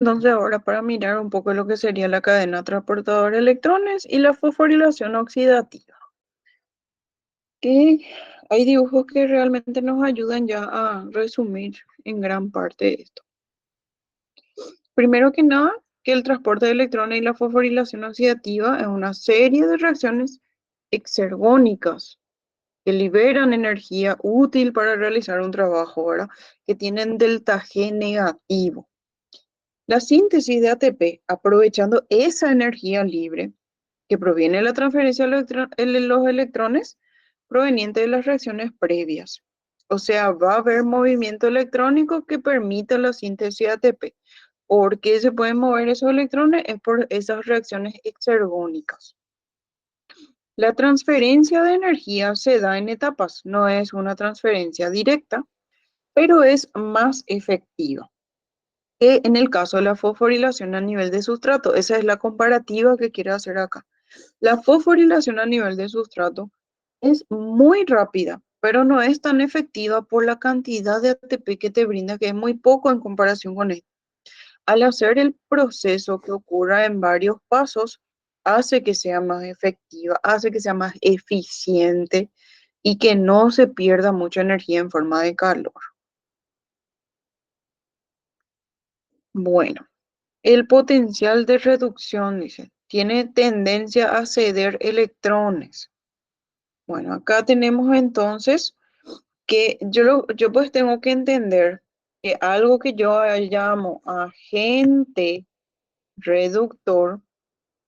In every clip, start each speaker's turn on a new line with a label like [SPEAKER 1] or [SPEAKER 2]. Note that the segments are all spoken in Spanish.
[SPEAKER 1] Entonces ahora para mirar un poco lo que sería la cadena transportadora de electrones y la fosforilación oxidativa, que hay dibujos que realmente nos ayudan ya a resumir en gran parte esto. Primero que nada, que el transporte de electrones y la fosforilación oxidativa es una serie de reacciones exergónicas que liberan energía útil para realizar un trabajo, ¿verdad? Que tienen delta G negativo. La síntesis de ATP, aprovechando esa energía libre que proviene de la transferencia de los electrones proveniente de las reacciones previas. O sea, va a haber movimiento electrónico que permita la síntesis de ATP. ¿Por qué se pueden mover esos electrones? Es por esas reacciones exergónicas. La transferencia de energía se da en etapas, no es una transferencia directa, pero es más efectiva que en el caso de la fosforilación a nivel de sustrato. Esa es la comparativa que quiero hacer acá. La fosforilación a nivel de sustrato es muy rápida, pero no es tan efectiva por la cantidad de ATP que te brinda, que es muy poco en comparación con esto. Al hacer el proceso que ocurra en varios pasos, hace que sea más efectiva, hace que sea más eficiente y que no se pierda mucha energía en forma de calor. Bueno, el potencial de reducción, dice, tiene tendencia a ceder electrones. Bueno, acá tenemos entonces que yo pues tengo que entender que algo que yo llamo agente reductor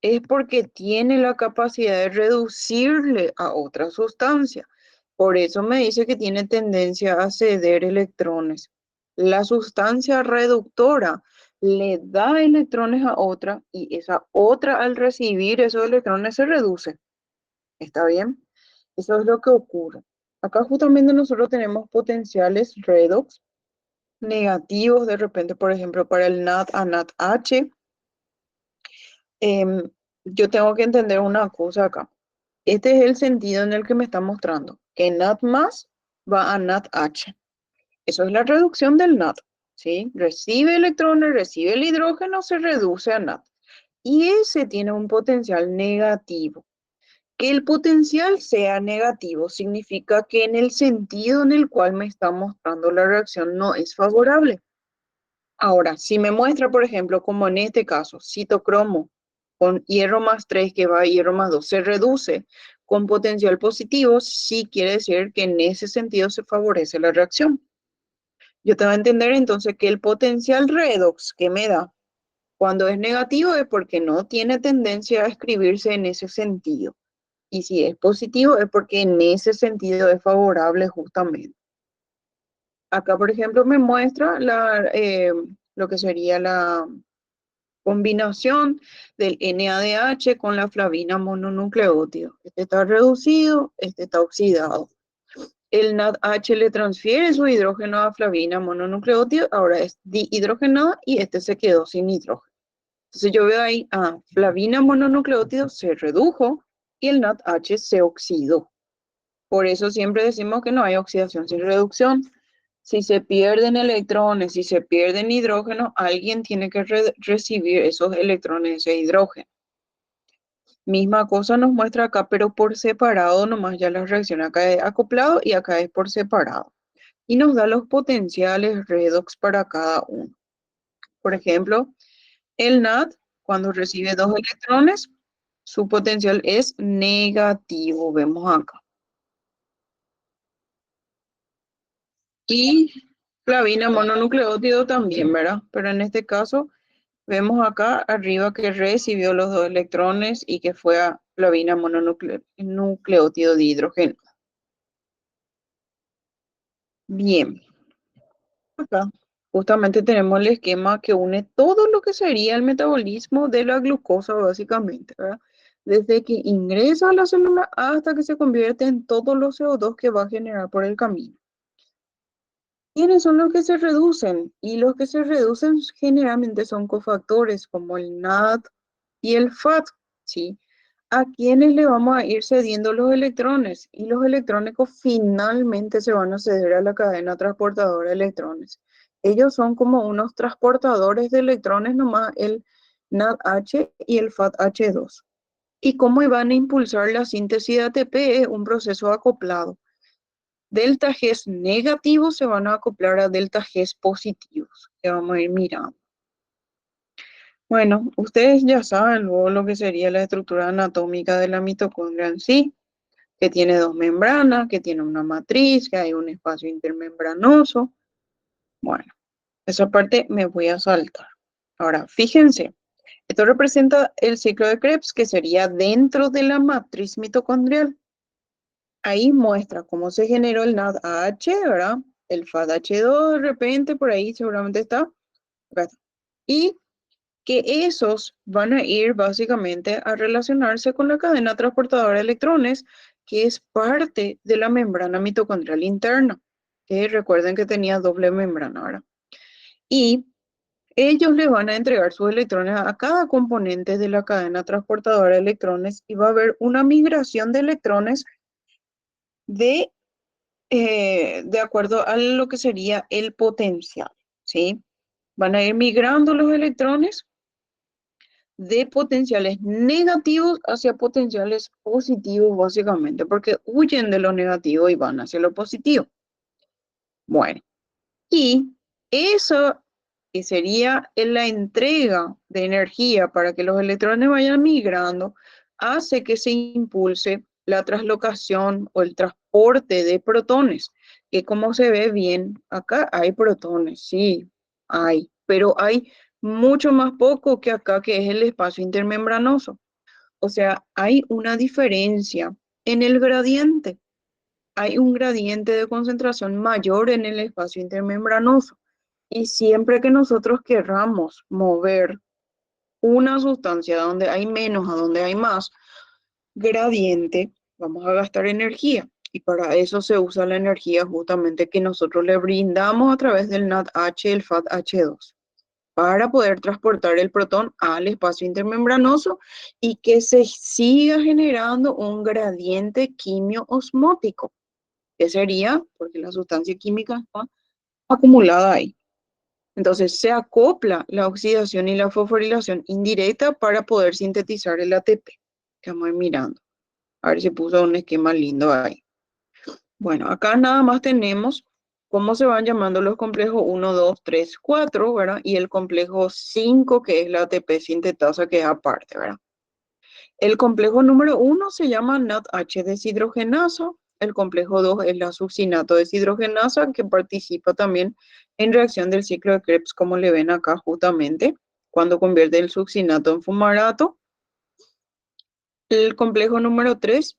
[SPEAKER 1] es porque tiene la capacidad de reducirle a otra sustancia. Por eso me dice que tiene tendencia a ceder electrones. La sustancia reductora le da electrones a otra y esa otra al recibir esos electrones se reduce. ¿Está bien? Eso es lo que ocurre. Acá justamente nosotros tenemos potenciales redox negativos de repente, por ejemplo, para el NAT a NADH. Em, yo tengo que entender una cosa acá. Este es el sentido en el que me está mostrando, que NAD más va a NADH. Eso es la reducción del NAD, ¿sí? Recibe electrones, recibe el hidrógeno, se reduce a NAD. Y ese tiene un potencial negativo. Que el potencial sea negativo significa que en el sentido en el cual me está mostrando la reacción no es favorable. Ahora, si me muestra, por ejemplo, como en este caso, citocromo con hierro más 3 que va a hierro más 2 se reduce con potencial positivo, sí quiere decir que en ese sentido se favorece la reacción. Yo te voy a entender entonces que el potencial redox que me da cuando es negativo es porque no tiene tendencia a escribirse en ese sentido. Y si es positivo es porque en ese sentido es favorable justamente. Acá, por ejemplo, me muestra lo que sería la combinación del NADH con la flavina mononucleótido. Este está reducido, este está oxidado. El NADH le transfiere su hidrógeno a flavina mononucleótido, ahora es dihidrogenada y este se quedó sin hidrógeno. Entonces yo veo ahí, flavina mononucleótido se redujo y el NADH se oxidó. Por eso siempre decimos que no hay oxidación sin reducción. Si se pierden electrones, si se pierden hidrógeno, alguien tiene que recibir esos electrones, ese hidrógeno. Misma cosa nos muestra acá, pero por separado nomás ya la reacción acá es acoplado y acá es por separado. Y nos da los potenciales redox para cada uno. Por ejemplo, el NAD, cuando recibe dos electrones, su potencial es negativo, vemos acá. Y flavina mononucleótido también, ¿verdad? Pero en este caso vemos acá arriba que recibió los dos electrones y que fue a flavina mononucleótido de hidrógeno. Bien, acá justamente tenemos el esquema que une todo lo que sería el metabolismo de la glucosa básicamente, ¿verdad? Desde que ingresa a la célula hasta que se convierte en todos los CO2 que va a generar por el camino. ¿Quiénes son los que se reducen? Y los que se reducen generalmente son cofactores como el NAD y el FAT, ¿sí? ¿A quiénes le vamos a ir cediendo los electrones? Y los electrónicos finalmente se van a ceder a la cadena transportadora de electrones. Ellos son como unos transportadores de electrones nomás, el NADH y el FADH2. ¿Y cómo van a impulsar la síntesis de ATP? Es un proceso acoplado. Delta Gs negativos se van a acoplar a delta Gs positivos, que vamos a ir mirando. Bueno, ustedes ya saben luego lo que sería la estructura anatómica de la mitocondria en sí, que tiene dos membranas, que tiene una matriz, que hay un espacio intermembranoso. Bueno, esa parte me voy a saltar. Ahora, fíjense, esto representa el ciclo de Krebs, que sería dentro de la matriz mitocondrial. Ahí muestra cómo se generó el NADH, ¿verdad? El FADH2 de repente, por ahí seguramente está. Acá está. Y que esos van a ir básicamente a relacionarse con la cadena transportadora de electrones, que es parte de la membrana mitocondrial interna, que recuerden que tenía doble membrana, ¿verdad? Y ellos le van a entregar sus electrones a cada componente de la cadena transportadora de electrones y va a haber una migración de electrones de, de acuerdo a lo que sería el potencial, ¿sí? Van a ir migrando los electrones de potenciales negativos hacia potenciales positivos, básicamente, porque huyen de lo negativo y van hacia lo positivo. Bueno, y eso que sería la entrega de energía para que los electrones vayan migrando, hace que se impulse la translocación o el transporte de protones, que como se ve bien, acá hay protones, sí, hay, pero hay mucho más poco que acá, que es el espacio intermembranoso. O sea, hay una diferencia en el gradiente. Hay un gradiente de concentración mayor en el espacio intermembranoso. Y siempre que nosotros querramos mover una sustancia donde hay menos a donde hay más gradiente, vamos a gastar energía. Y para eso se usa la energía justamente que nosotros le brindamos a través del NADH y el FADH2 para poder transportar el protón al espacio intermembranoso y que se siga generando un gradiente quimio-osmótico, que sería porque la sustancia química está acumulada ahí. Entonces se acopla la oxidación y la fosforilación indirecta para poder sintetizar el ATP. Que vamos a ir mirando. A ver si puso un esquema lindo ahí. Bueno, acá nada más tenemos cómo se van llamando los complejos 1, 2, 3, 4, ¿verdad? Y el complejo 5, que es la ATP sintetasa, que es aparte, ¿verdad? El complejo número 1 se llama NADH deshidrogenasa. El complejo 2 es la succinato deshidrogenasa, que participa también en reacción del ciclo de Krebs, como le ven acá justamente, cuando convierte el succinato en fumarato. El complejo número 3,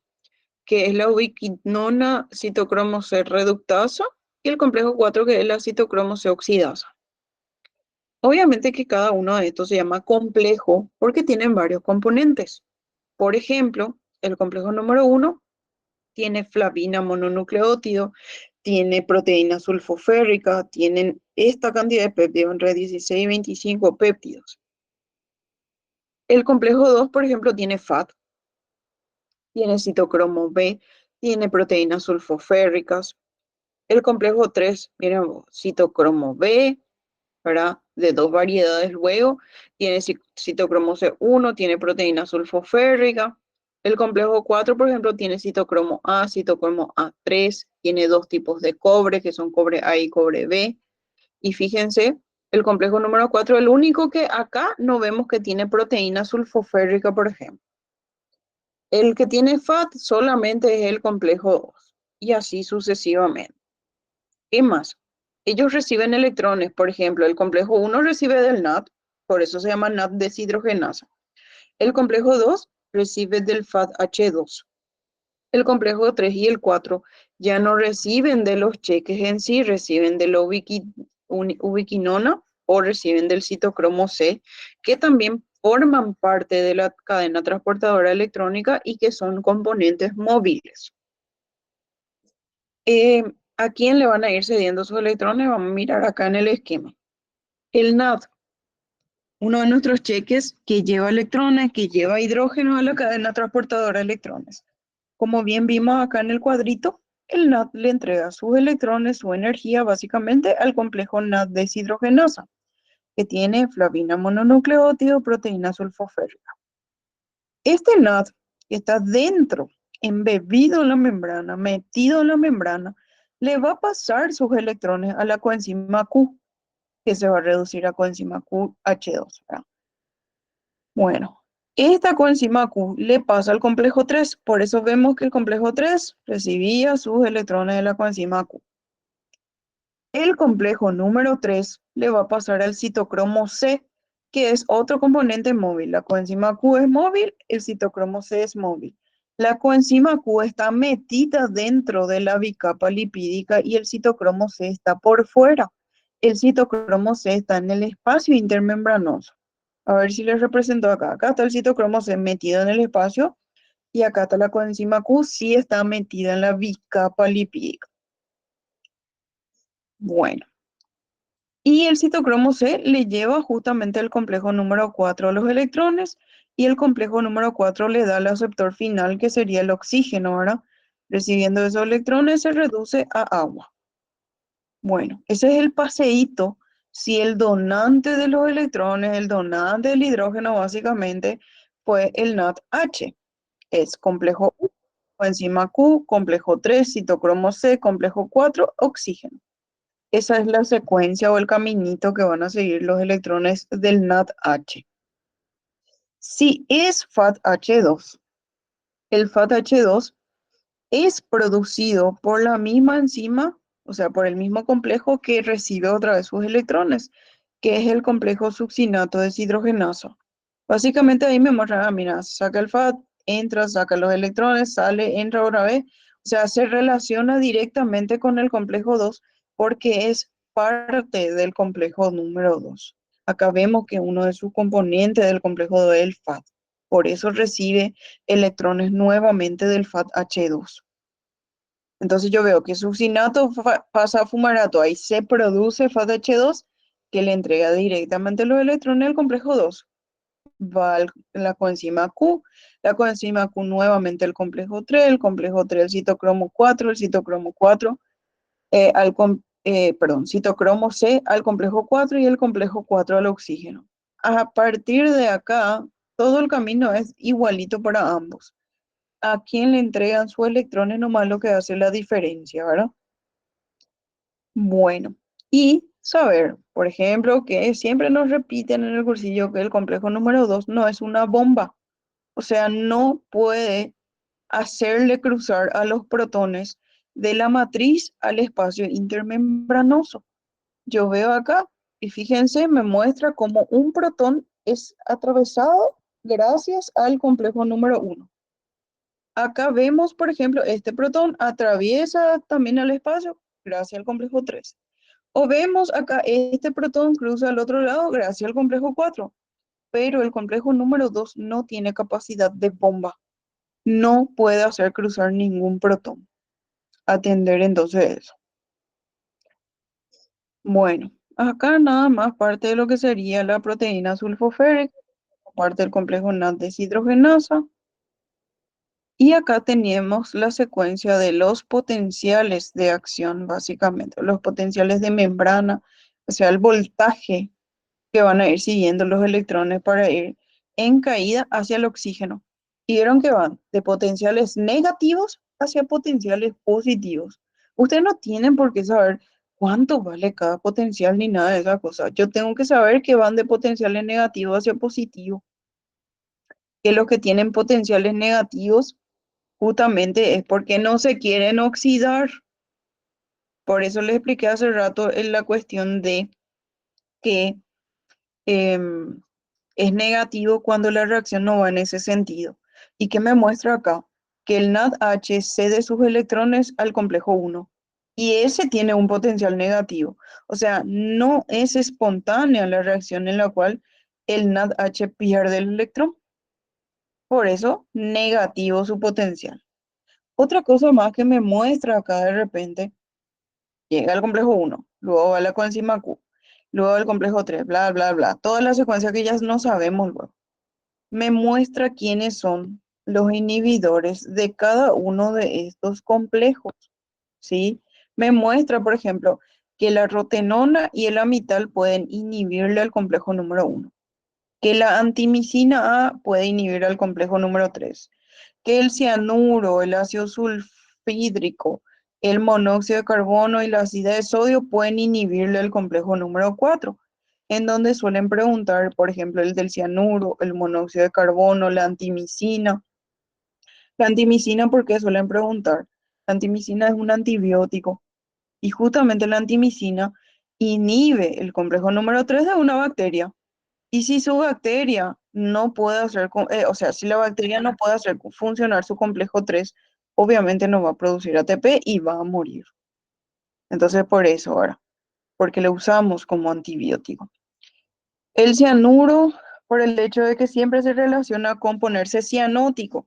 [SPEAKER 1] que es la ubiquinona citocromo C reductasa, y el complejo 4, que es la citocromo C oxidasa. Obviamente que cada uno de estos se llama complejo porque tienen varios componentes. Por ejemplo, el complejo número 1 tiene flavina mononucleótido, tiene proteína sulfoférrica, tienen esta cantidad de péptidos, entre 16 y 25 péptidos. El complejo 2, por ejemplo, tiene FAT, tiene citocromo B, tiene proteínas sulfoférricas. El complejo 3, miren, citocromo B, ¿verdad? De dos variedades luego, tiene citocromo C1, tiene proteína sulfoférrica. El complejo 4, por ejemplo, tiene citocromo A, citocromo A3, tiene dos tipos de cobre, que son cobre A y cobre B. Y fíjense, el complejo número 4, el único que acá no vemos que tiene proteína sulfoférrica, por ejemplo. El que tiene FAT solamente es el complejo 2, y así sucesivamente. ¿Qué más? Ellos reciben electrones, por ejemplo, el complejo 1 recibe del NAD, por eso se llama NAD deshidrogenasa. El complejo 2 recibe del FADH2. El complejo 3 y el 4 ya no reciben de los cheques en sí, reciben de la ubiquinona o reciben del citocromo C, que también forman parte de la cadena transportadora electrónica y que son componentes móviles. ¿A quién le van a ir cediendo sus electrones? Vamos a mirar acá en el esquema. El NAD, uno de nuestros cheques que lleva electrones, que lleva hidrógeno a la cadena transportadora de electrones. Como bien vimos acá en el cuadrito, el NAT le entrega sus electrones, su energía básicamente al complejo NAT deshidrogenasa, que tiene flavina mononucleótido, proteína sulfoférrica. Este NAT que está dentro, embebido en la membrana, metido en la membrana, le va a pasar sus electrones a la coenzima Q, que se va a reducir a coenzima QH2, ¿verdad? Bueno, esta coenzima Q le pasa al complejo 3, por eso vemos que el complejo 3 recibía sus electrones de la coenzima Q. El complejo número 3 le va a pasar al citocromo C, que es otro componente móvil. La coenzima Q es móvil, el citocromo C es móvil. La coenzima Q está metida dentro de la bicapa lipídica y el citocromo C está por fuera. El citocromo C está en el espacio intermembranoso. A ver si les represento acá. Acá está el citocromo C metido en el espacio y acá está la coenzima Q, sí está metida en la bicapa lipídica. Bueno. Y el citocromo C le lleva justamente el complejo número 4 a los electrones y el complejo número 4 le da al aceptor final que sería el oxígeno, ¿verdad? Recibiendo esos electrones se reduce a agua. Bueno, ese es el paseíto. Si el donante de los electrones, el donante del hidrógeno básicamente fue el NADH, es complejo U, coenzima Q, complejo 3, citocromo C, complejo 4, oxígeno. Esa es la secuencia o el caminito que van a seguir los electrones del NADH. Si es FADH2, el FADH2 es producido por la misma enzima, o sea, por el mismo complejo que recibe otra vez sus electrones, que es el complejo succinato deshidrogenasa. Básicamente ahí me muestra, mira, saca el FAD, entra, saca los electrones, sale, entra otra vez. O sea, se relaciona directamente con el complejo 2 porque es parte del complejo número 2. Acá vemos que uno de sus componentes del complejo 2 es el FAD. Por eso recibe electrones nuevamente del FADH2. Entonces yo veo que succinato pasa a fumarato, ahí se produce FADH2 que le entrega directamente los electrones al complejo 2. Va la coenzima Q, la coenzima Q nuevamente el complejo 3, el complejo 3 el citocromo 4, el citocromo 4 perdón, citocromo C al complejo 4 y el complejo 4 al oxígeno. A partir de acá, todo el camino es igualito para ambos. A quién le entregan sus electrones nomás lo que hace la diferencia, ¿verdad? Bueno, y saber, por ejemplo, que siempre nos repiten en el cursillo que el complejo número 2 no es una bomba, o sea, no puede hacerle cruzar a los protones de la matriz al espacio intermembranoso. Yo veo acá y fíjense, me muestra cómo un protón es atravesado gracias al complejo número 1. Acá vemos, por ejemplo, este protón atraviesa también el espacio gracias al complejo 3. O vemos acá, este protón cruza al otro lado gracias al complejo 4, pero el complejo número 2 no tiene capacidad de bomba. No puede hacer cruzar ningún protón. Atender entonces eso. Bueno, acá nada más parte de lo que sería la proteína sulfoférica, parte del complejo NAT deshidrogenasa. Y acá tenemos la secuencia de los potenciales de acción, básicamente, los potenciales de membrana, o sea, el voltaje que van a ir siguiendo los electrones para ir en caída hacia el oxígeno. Y vieron que van de potenciales negativos hacia potenciales positivos. Ustedes no tienen por qué saber cuánto vale cada potencial ni nada de esa cosa. Yo tengo que saber que van de potenciales negativos hacia positivos, que los que tienen potenciales negativos justamente es porque no se quieren oxidar. Por eso les expliqué hace rato en la cuestión de que em, es negativo cuando la reacción no va en ese sentido. ¿Y qué me muestra acá? Que el NADH cede sus electrones al complejo 1 y ese tiene un potencial negativo. O sea, no es espontánea la reacción en la cual el NADH pierde el electrón. Por eso, negativo su potencial. Otra cosa más que me muestra acá de repente, llega al complejo 1, luego va la coenzima Q, luego el complejo 3, bla, bla, bla. Toda la secuencia que ya no sabemos luego. Me muestra quiénes son los inhibidores de cada uno de estos complejos. ¿sí? Me muestra, por ejemplo, que la rotenona y el amital pueden inhibirle al complejo número uno, que la antimicina A puede inhibir al complejo número 3, que el cianuro, el ácido sulfídrico, el monóxido de carbono y la ácida de sodio pueden inhibirle el complejo número 4, en donde suelen preguntar, por ejemplo, el del cianuro, el monóxido de carbono, la antimicina. La antimicina, ¿por qué suelen preguntar? La antimicina es un antibiótico y justamente la antimicina inhibe el complejo número 3 de una bacteria. Y si su bacteria no puede hacer, o sea, si la bacteria no puede hacer funcionar su complejo 3, obviamente no va a producir ATP y va a morir. Entonces, por eso ahora, porque lo usamos como antibiótico. El cianuro, por el hecho de que siempre se relaciona con ponerse cianótico.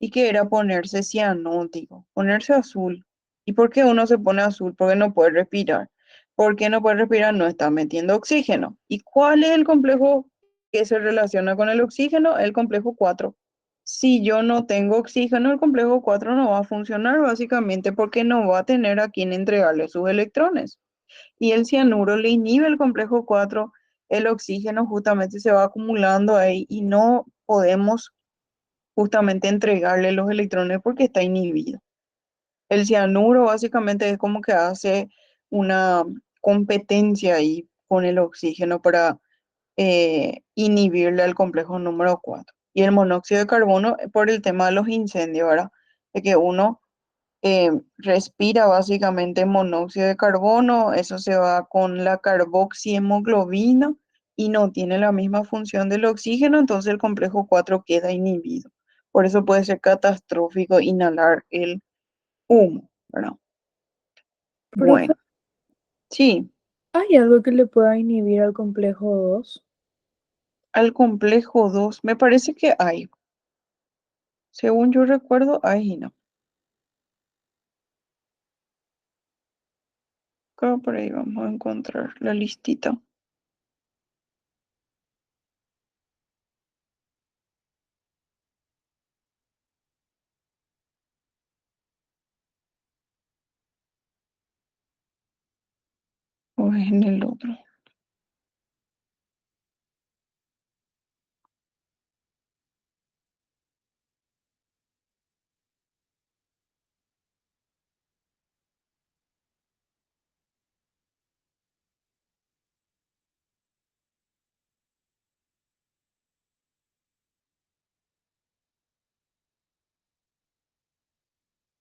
[SPEAKER 1] ¿Y qué era ponerse cianótico? Ponerse azul. ¿Y por qué uno se pone azul? Porque no puede respirar. ¿Por qué no puede respirar? No está metiendo oxígeno. ¿Y cuál es el complejo que se relaciona con el oxígeno? El complejo 4. Si yo no tengo oxígeno, el complejo 4 no va a funcionar básicamente porque no va a tener a quien entregarle sus electrones. Y el cianuro le inhibe el complejo 4, el oxígeno justamente se va acumulando ahí y no podemos justamente entregarle los electrones porque está inhibido. El cianuro básicamente es como que hace una competencia ahí con el oxígeno para inhibirle al complejo número 4. Y el monóxido de carbono por el tema de los incendios, ¿verdad? De que uno respira básicamente monóxido de carbono, eso se va con la carboxihemoglobina y no tiene la misma función del oxígeno, entonces el complejo 4 queda inhibido. Por eso puede ser catastrófico inhalar el humo, ¿verdad?
[SPEAKER 2] Profe,
[SPEAKER 1] Bueno, sí,
[SPEAKER 2] ¿hay algo que le pueda inhibir al complejo 2?
[SPEAKER 1] al complejo 2 me parece que hay, según yo recuerdo, hay, no. Creo por ahí vamos a encontrar la listita. O es en el otro.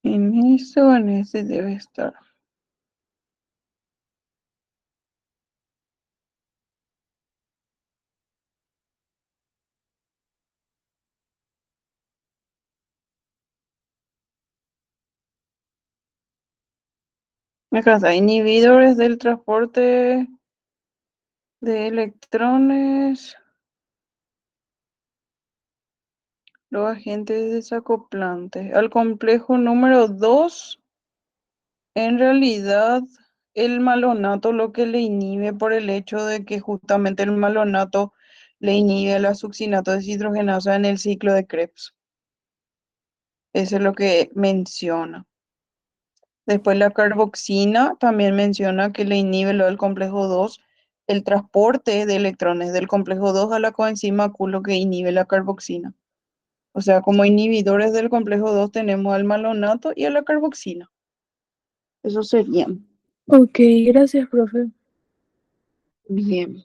[SPEAKER 1] En ese debe estar. Acá está, inhibidores del transporte de electrones, los agentes desacoplantes. Al complejo número 2, en realidad, el malonato lo que le inhibe por el hecho de que justamente el malonato le inhibe la succinato deshidrogenasa en el ciclo de Krebs. Eso es lo que menciona. Después la carboxina también menciona que le inhibe lo del complejo 2 el transporte de electrones del complejo 2 a la coenzima Q, lo que inhibe la carboxina. O sea, como inhibidores del complejo 2 tenemos al malonato y a la carboxina. Eso serían.
[SPEAKER 2] Ok, gracias, profe.
[SPEAKER 1] Bien.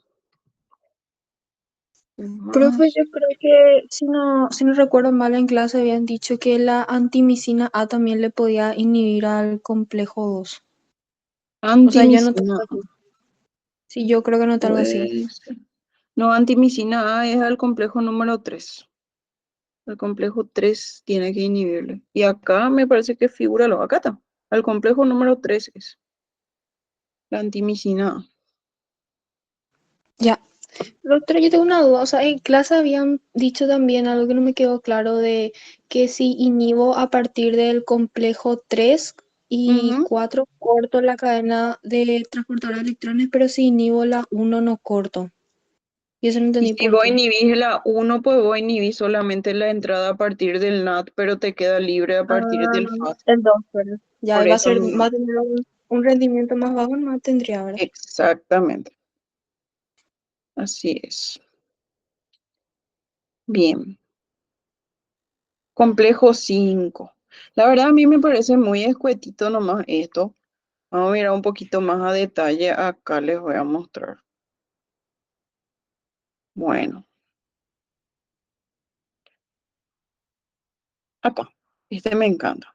[SPEAKER 3] Profe,
[SPEAKER 1] Más.
[SPEAKER 3] yo creo que si no recuerdo mal, en clase habían dicho que la antimicina A también le podía inhibir al complejo 2. O sea, yo noté
[SPEAKER 1] Antimicina
[SPEAKER 3] algo
[SPEAKER 1] A,
[SPEAKER 3] así. Sí, yo creo que noté algo así.
[SPEAKER 1] pues. No, antimicina A es al complejo número 3. El complejo 3 tiene que inhibirle. Y acá me parece que figura lo. Acá está. Al complejo número 3 es la antimicina A.
[SPEAKER 3] Ya. Doctora, yo tengo una duda. O sea, en clase habían dicho también algo que no me quedó claro de que si inhibo a partir del complejo 3 y
[SPEAKER 1] Ujú.
[SPEAKER 3] 4 corto la cadena de transportador de electrones, pero si inhibo la uno no corto. Y eso no
[SPEAKER 1] Y
[SPEAKER 3] entendí
[SPEAKER 1] si
[SPEAKER 3] por
[SPEAKER 1] vos
[SPEAKER 3] qué.
[SPEAKER 1] inhibís la uno, pues vos inhibís solamente la entrada a partir del NAT, pero te queda libre a partir
[SPEAKER 3] Ah,
[SPEAKER 1] del FAT.
[SPEAKER 3] el 2, ¿verdad? Ya
[SPEAKER 1] Por
[SPEAKER 3] va a
[SPEAKER 1] eso
[SPEAKER 3] ser, va
[SPEAKER 1] nomás.
[SPEAKER 3] a tener un rendimiento más bajo, no tendría ahora.
[SPEAKER 1] Exactamente. Así es. Bien. Complejo 5. La verdad a mí me parece muy escuetito nomás esto. Vamos a mirar un poquito más a detalle. Acá les voy a mostrar. Bueno, acá. Este me encanta.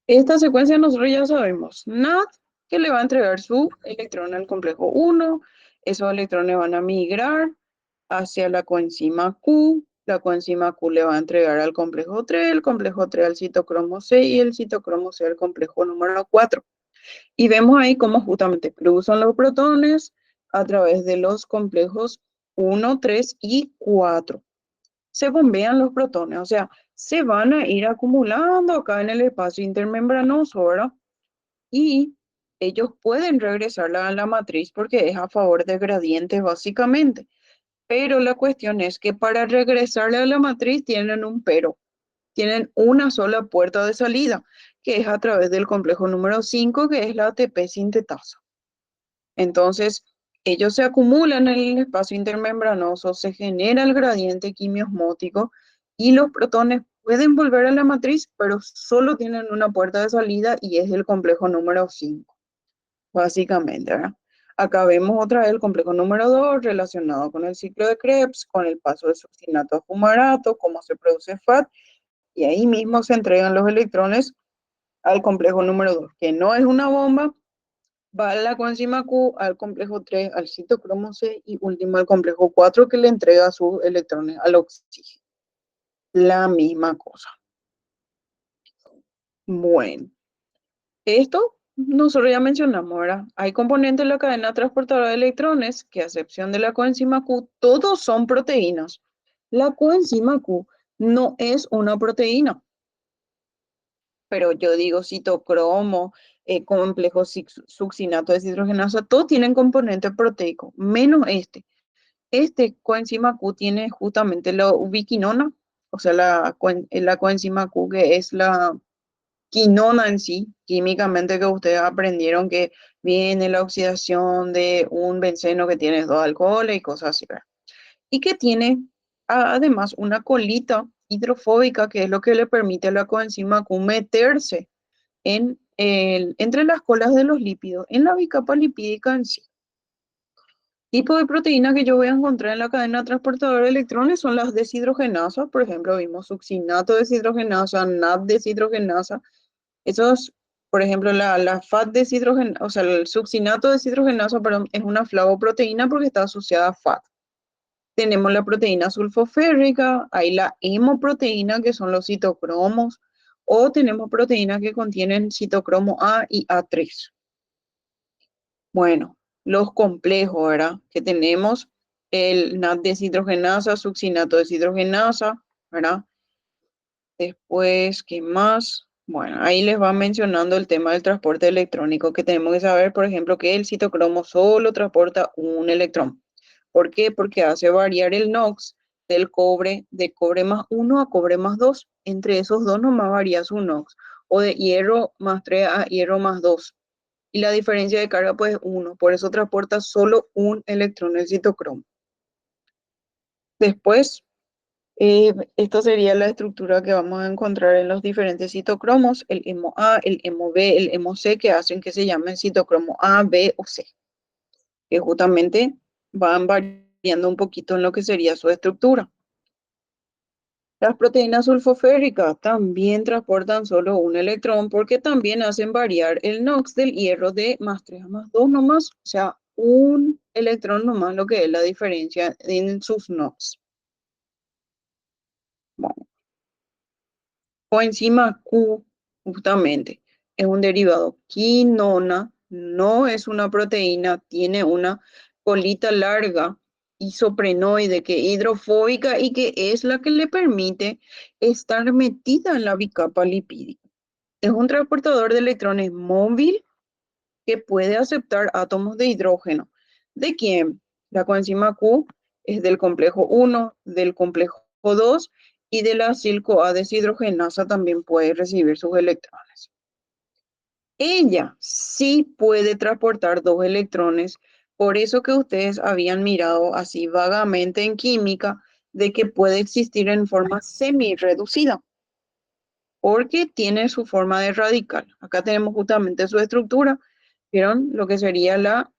[SPEAKER 1] Esta secuencia nosotros ya sabemos. NAT que le va a entregar su electrón al complejo 1. Esos electrones van a migrar hacia la coenzima Q. La coenzima Q le va a entregar al complejo 3, el complejo 3 al citocromo C y el citocromo C al complejo número 4. Y vemos ahí cómo justamente cruzan los protones a través de los complejos 1, 3 y 4. Se bombean los protones, o sea, se van a ir acumulando acá en el espacio intermembranoso, ¿verdad? Y ellos pueden regresar a la matriz porque es a favor de gradientes básicamente. Pero la cuestión es que para regresar a la matriz tienen un pero. Tienen una sola puerta de salida, que es a través del complejo número 5, que es la ATP sintetasa. Entonces, ellos se acumulan en el espacio intermembranoso, se genera el gradiente quimiosmótico y los protones pueden volver a la matriz, pero solo tienen una puerta de salida y es el complejo número 5, básicamente, ¿verdad? Acá vemos otra vez el complejo número 2 relacionado con el ciclo de Krebs, con el paso de succinato a fumarato, cómo se produce FAT, y ahí mismo se entregan los electrones al complejo número 2, que no es una bomba, va a la coenzima Q, al complejo 3, al citocromo C y último al complejo 4 que le entrega sus electrones al oxígeno. La misma cosa. Bueno, esto nosotros ya mencionamos, ¿verdad? Hay componentes de la cadena transportadora de electrones que a excepción de la coenzima Q, todos son proteínas. La coenzima Q no es una proteína, pero yo digo citocromo, complejo succinato deshidrogenasa, todos tienen componente proteico, menos este. Este coenzima Q tiene justamente la ubiquinona, o sea, la coenzima Q que es la quinona en sí, químicamente que ustedes aprendieron que viene la oxidación de un benceno que tiene dos alcoholes y cosas así, ¿verdad? Y que tiene además una colita hidrofóbica que es lo que le permite a la coenzima Q meterse entre las colas de los lípidos, en la bicapa lipídica en sí. Tipo de proteínas que yo voy a encontrar en la cadena transportadora de electrones son las deshidrogenasas, por ejemplo, vimos succinato deshidrogenasa, NAT deshidrogenasa, esos, por ejemplo, la FAT deshidrogenasa, o sea, el succinato deshidrogenasa, perdón, es una flavoproteína porque está asociada a FAT. Tenemos la proteína sulfoférrica, hay la hemoproteína que son los citocromos, o tenemos proteínas que contienen citocromo A y A3. Bueno, los complejos, ¿verdad? Que tenemos el NAT deshidrogenasa, succinato deshidrogenasa, ¿verdad? Después, ¿qué más? Bueno, ahí les va mencionando el tema del transporte electrónico, que tenemos que saber, por ejemplo, que el citocromo solo transporta un electrón. ¿Por qué? Porque hace variar el NOx del cobre, de cobre más uno a cobre más 2. Entre esos dos nomás varía su NOx. O de hierro más 3 a hierro más 2 y la diferencia de carga pues es 1, por eso transporta solo un electrón el citocromo. Después, esta sería la estructura que vamos a encontrar en los diferentes citocromos, el hemo A, el hemo B, el hemo C, que hacen que se llamen citocromo A, B o C, que justamente van variando un poquito en lo que sería su estructura. Las proteínas sulfoférricas también transportan solo un electrón porque también hacen variar el NOx del hierro de más 3 a más 2 nomás, o sea, un electrón nomás lo que es la diferencia en sus NOx. Bueno, coenzima Q justamente es un derivado quinona, no es una proteína, tiene una colita larga isoprenoide que es hidrofóbica y que es la que le permite estar metida en la bicapa lipídica. Es un transportador de electrones móvil que puede aceptar átomos de hidrógeno. ¿De quién? La coenzima Q es del complejo 1, del complejo 2 y de la acil-CoA deshidrogenasa también puede recibir sus electrones. Ella sí puede transportar dos electrones, por eso que ustedes habían mirado así vagamente en química de que puede existir en forma semi-reducida, porque tiene su forma de radical. Acá tenemos justamente su estructura, ¿vieron? Lo que sería la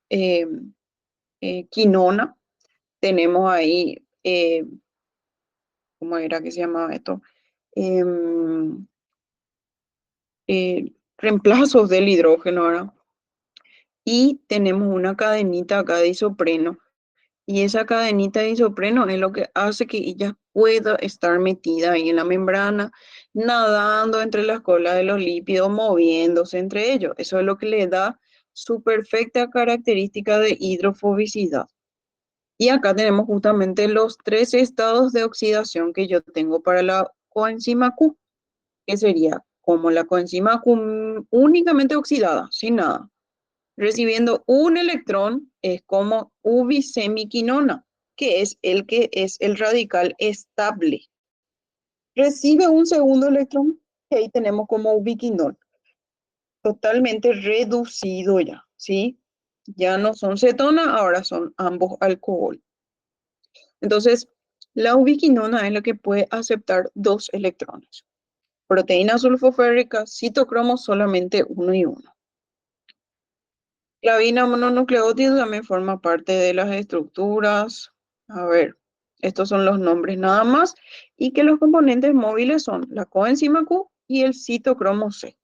[SPEAKER 1] eh, quinona. Tenemos ahí, ¿cómo era que se llamaba esto? Em, Reemplazos del hidrógeno, ¿verdad? Y tenemos una cadenita acá de isopreno. Y esa cadenita de isopreno es lo que hace que ella pueda estar metida ahí en la membrana, nadando entre las colas de los lípidos, moviéndose entre ellos. Eso es lo que le da su perfecta característica de hidrofobicidad. Y acá tenemos justamente los tres estados de oxidación que yo tengo para la coenzima Q, que sería como la coenzima Q únicamente oxidada, sin nada. Recibiendo un electrón es como ubicemiquinona, que es el radical estable. Recibe un segundo electrón, que ahí tenemos como ubiquinol, totalmente reducido ya, ¿sí? Ya no son cetona, ahora son ambos alcohol. Entonces, la ubiquinona es la que puede aceptar dos electrones. Proteína sulfoférrica, citocromo solamente uno y uno. Clavina mononucleótido también forma parte de las estructuras. A ver, estos son los nombres nada más. Y que los componentes móviles son la coenzima Q y el citocromo C,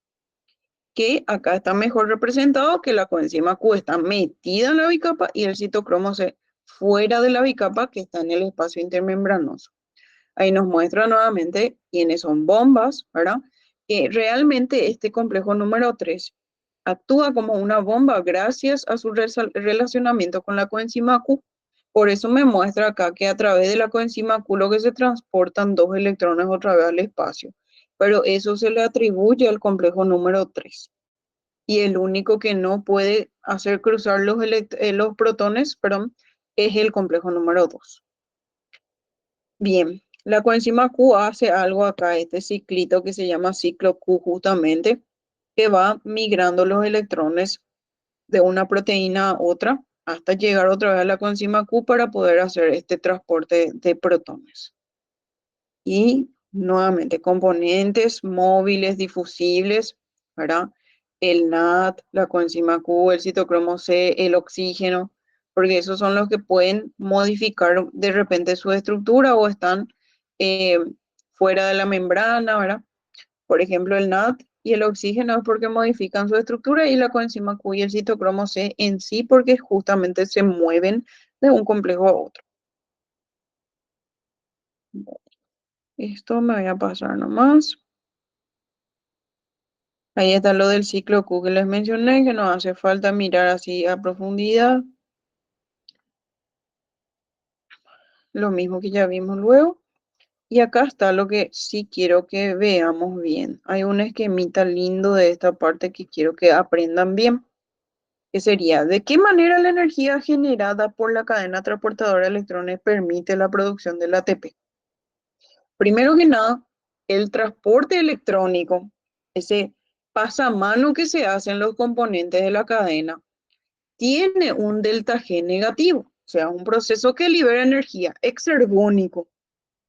[SPEAKER 1] que acá está mejor representado que la coenzima Q está metida en la bicapa y el citocromo C fuera de la bicapa que está en el espacio intermembranoso. Ahí nos muestra nuevamente quiénes son bombas, ¿verdad? Que realmente este complejo número 3 actúa como una bomba gracias a su relacionamiento con la coenzima Q. Por eso me muestra acá que a través de la coenzima Q lo que se transportan dos electrones otra vez al espacio. Pero eso se le atribuye al complejo número 3. Y el único que no puede hacer cruzar los protones, perdón, es el complejo número 2. Bien, la coenzima Q hace algo acá, este ciclito que se llama ciclo Q justamente, que va migrando los electrones de una proteína a otra hasta llegar otra vez a la coenzima Q para poder hacer este transporte de protones. Y nuevamente, componentes móviles, difusibles, ¿verdad? El NAT, la coenzima Q, el citocromo C, el oxígeno, porque esos son los que pueden modificar de repente su estructura o están eh, fuera de la membrana, ¿verdad? Por ejemplo, el NAT y el oxígeno es porque modifican su estructura y la coenzima Q y el citocromo C en sí porque justamente se mueven de un complejo a otro. Esto me voy a pasar nomás. Ahí está lo del ciclo Q que les mencioné, que nos hace falta mirar así a profundidad. Lo mismo que ya vimos luego. Y acá está lo que sí quiero que veamos bien. Hay un esquemita lindo de esta parte que quiero que aprendan bien, que sería, ¿de qué manera la energía generada por la cadena transportadora de electrones permite la producción del ATP? Primero que nada, el transporte electrónico, ese pasamano que se hace en los componentes de la cadena, tiene un delta G negativo, o sea, un proceso que libera energía exergónico.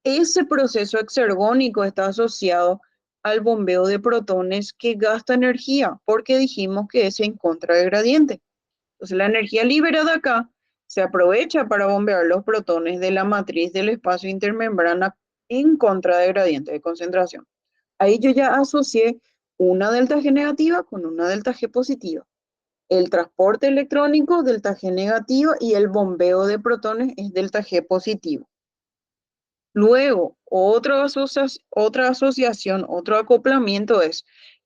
[SPEAKER 1] Ese proceso exergónico está asociado al bombeo de protones que gasta energía, porque dijimos que es en contra de gradiente. Entonces, la energía liberada acá se aprovecha para bombear los protones de la matriz del espacio intermembrana en contra de gradiente de concentración. Ahí yo ya asocié una delta G negativa con una delta G positiva. El transporte electrónico, delta G negativa, y el bombeo de protones es delta G positivo. Luego, otra asociación, otro acoplamiento es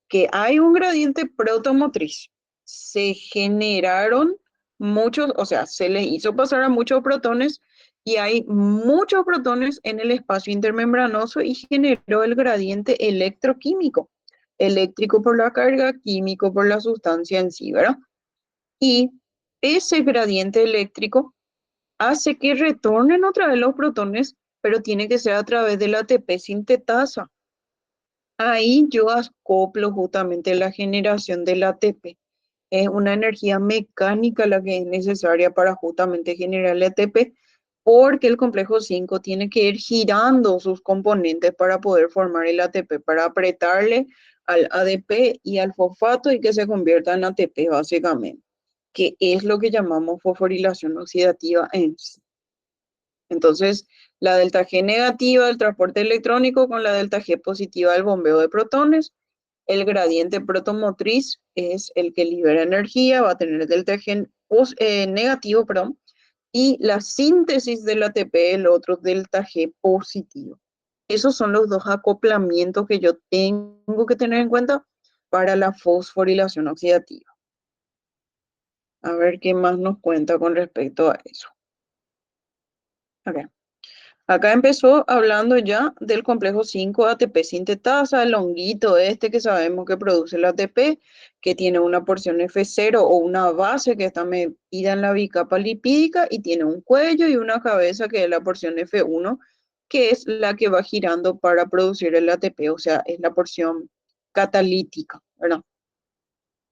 [SPEAKER 1] que hay un gradiente protomotriz. Se generaron muchos, o sea, se les hizo pasar a muchos protones y hay muchos protones en el espacio intermembranoso y generó el gradiente electroquímico. Eléctrico por la carga, químico por la sustancia en sí, ¿verdad? Y ese gradiente eléctrico hace que retornen otra vez los protones, pero tiene que ser a través del ATP sintetasa. Ahí yo acoplo justamente la generación del ATP. Es una energía mecánica la que es necesaria para justamente generar el ATP, porque el complejo 5 tiene que ir girando sus componentes para poder formar el ATP, para apretarle al ADP y al fosfato y que se convierta en ATP básicamente, que es lo que llamamos fosforilación oxidativa en sí. Entonces, la delta G negativa del transporte electrónico con la delta G positiva del bombeo de protones. El gradiente protomotriz es el que libera energía, va a tener delta G negativo, perdón, y la síntesis del ATP, el otro delta G positivo. Esos son los dos acoplamientos que yo tengo que tener en cuenta para la fosforilación oxidativa. A ver qué más nos cuenta con respecto a eso. Okay. Acá empezó hablando ya del complejo 5 ATP sintetasa, el honguito este que sabemos que produce el ATP, que tiene una porción F0 o una base que está metida en la bicapa lipídica y tiene un cuello y una cabeza que es la porción F1, que es la que va girando para producir el ATP, o sea, es la porción catalítica, ¿verdad?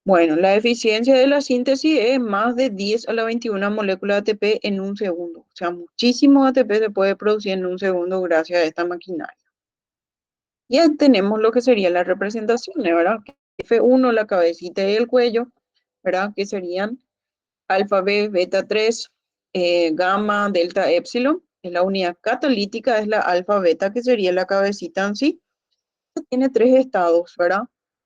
[SPEAKER 1] Bueno, la eficiencia de la síntesis es más de 10 a la 21 moléculas de ATP en un segundo. O sea, muchísimo ATP se puede producir en un segundo gracias a esta maquinaria. Ya tenemos lo que sería la representación, ¿verdad? F1, la cabecita y el cuello, ¿verdad? Que serían alfa B, beta 3, gamma, delta, epsilon. En la unidad catalítica es la alfa beta, que sería la cabecita en sí. Tiene tres estados, ¿verdad?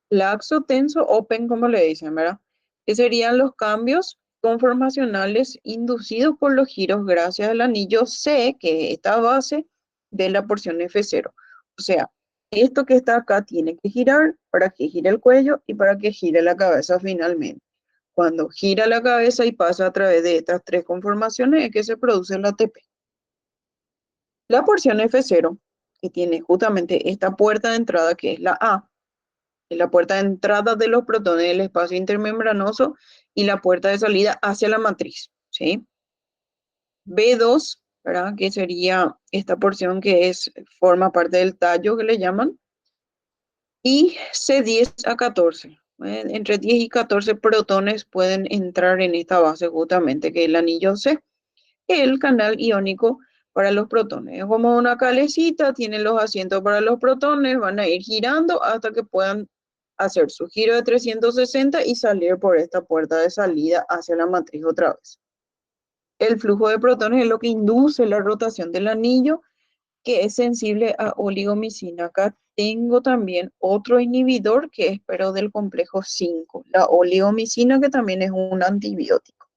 [SPEAKER 1] Laxo, tenso, open, como le dicen, ¿verdad? Que serían los cambios conformacionales inducidos por los giros gracias al anillo C, que es esta base de la porción F0. O sea, esto que está acá tiene que girar para que gire el cuello y para que gire la cabeza finalmente. Cuando gira la cabeza y pasa a través de estas tres conformaciones es que se produce el ATP. La porción F0, que tiene justamente esta puerta de entrada que es la A, es la puerta de entrada de los protones del espacio intermembranoso y la puerta de salida hacia la matriz, ¿sí? B2, ¿verdad? Que sería esta porción que forma parte del tallo que le llaman, y C10 a 14. Entre 10 y 14 protones pueden entrar en esta base justamente, que es el anillo C, el canal iónico para los protones. Es como una calecita, tiene los asientos para los protones, van a ir girando hasta que puedan hacer su giro de 360 y salir por esta puerta de salida hacia la matriz otra vez. El flujo de protones es lo que induce la rotación del anillo, que es sensible a oligomicina. Acá tengo también otro inhibidor que es pero del complejo 5, la oligomicina, que también es un antibiótico.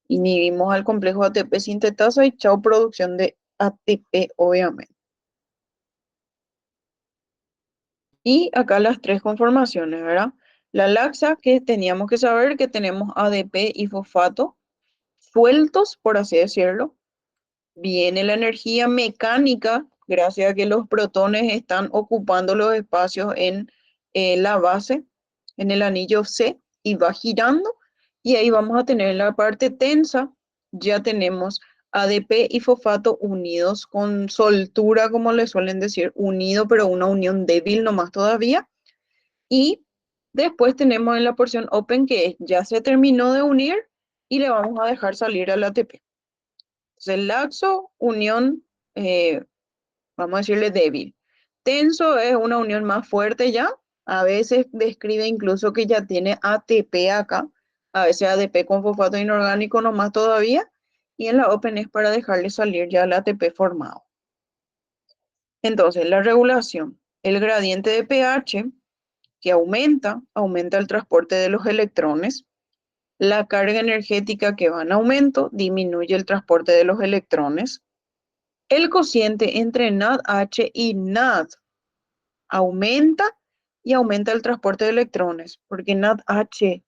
[SPEAKER 1] Inhibimos al complejo ATP sintetasa y chao producción de ATP, obviamente. Y acá las tres conformaciones, ¿verdad? La laxa, que teníamos que saber que tenemos ADP y fosfato sueltos, por así decirlo. Viene la energía mecánica, gracias a que los protones están ocupando los espacios en la base, en el anillo C, y va girando. Y ahí vamos a tener la parte tensa, ya tenemos ADP y fosfato unidos con soltura, como le suelen decir, unido, pero una unión débil nomás todavía. Y después tenemos en la porción open que ya se terminó de unir y le vamos a dejar salir al ATP. Entonces, laxo, unión, eh, vamos a decirle débil. Tenso es una unión más fuerte ya. A veces describe incluso que ya tiene ATP acá. A veces ADP con fosfato inorgánico nomás todavía. Y en la open es para dejarle salir ya el ATP formado. Entonces, la regulación. El gradiente de pH que aumenta el transporte de los electrones. La carga energética que va en aumento disminuye el transporte de los electrones. El cociente entre NADH y NAD aumenta y aumenta el transporte de electrones, porque NADH,